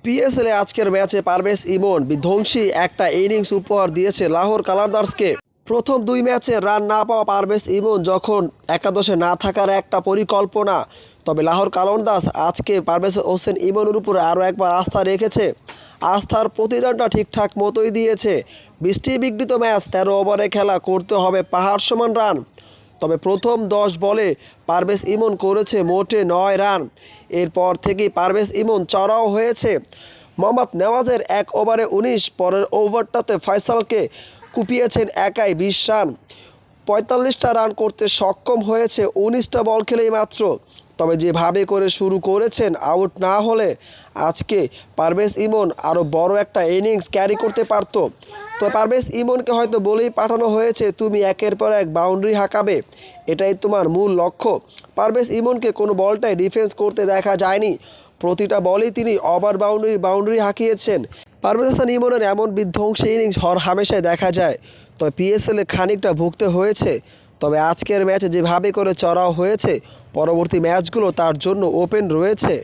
পিএসএলে আজকের ম্যাচে পারভেজ ইমন বিধ্বংসী একটা ইনিংস উপহার দিয়েছে লাহোর কালান্দার্সকে। প্রথম দুই ম্যাচে রান না পাওয়া পারভেজ ইমন যখন একাদশে না থাকার একটা পরিকল্পনা, তবে লাহোর কালান্দার্স আজকে পারভেজ হোসেন ইমনের উপরে আরও একবার আস্থা রেখেছে। আস্থার প্রতিদানটা ঠিকঠাক মতোই দিয়েছে। বৃষ্টি বিঘ্নিত ম্যাচ, 13 ওভারে খেলা, করতে হবে পাহাড় সমান রান। তবে প্রথম 10 বলে পারভেজ ইমন করেছে মোটে 9 রান। এরপর থেকেই পারভেজ ইমন চড়াও হয়েছে। মোহাম্মদ নেওয়াজের 1 ওভারে 19, পরের ওভারটাতে ফয়সালকে কুপিয়েছেন একাই 20 রান। 45টা রান করতে সক্ষম হয়েছে 19টা বল খেলেই মাত্র। তবে যেভাবে করে শুরু করেছেন, আউট না হলে আজকে পারভেজ ইমন আরও বড় একটা ইনিংস ক্যারি করতে পারত। তো পারভেজ ইমনকে হয়তো বলেই পাঠানো হয়েছে, তুমি একের পর এক বাউন্ডারি হাঁকাবে, এটাই তোমার মূল লক্ষ্য। পারভেজ ইমনকে কোনো বলটাই ডিফেন্স করতে দেখা যায়নি। প্রতিটা বলেই তিনি ওভার বাউন্ডারি হাঁকিয়েছেন। পারভেজ হোসেন ইমনের এমন বিধ্বংসী ইনিংস হর হামেশাই দেখা যায়। তবে পিএসএলে খানিকটা ভুগতে হয়েছে। তবে আজকের ম্যাচে যেভাবে করে চড়াও হয়েছে, পরবর্তী ম্যাচগুলো তার জন্য ওপেন রয়েছে।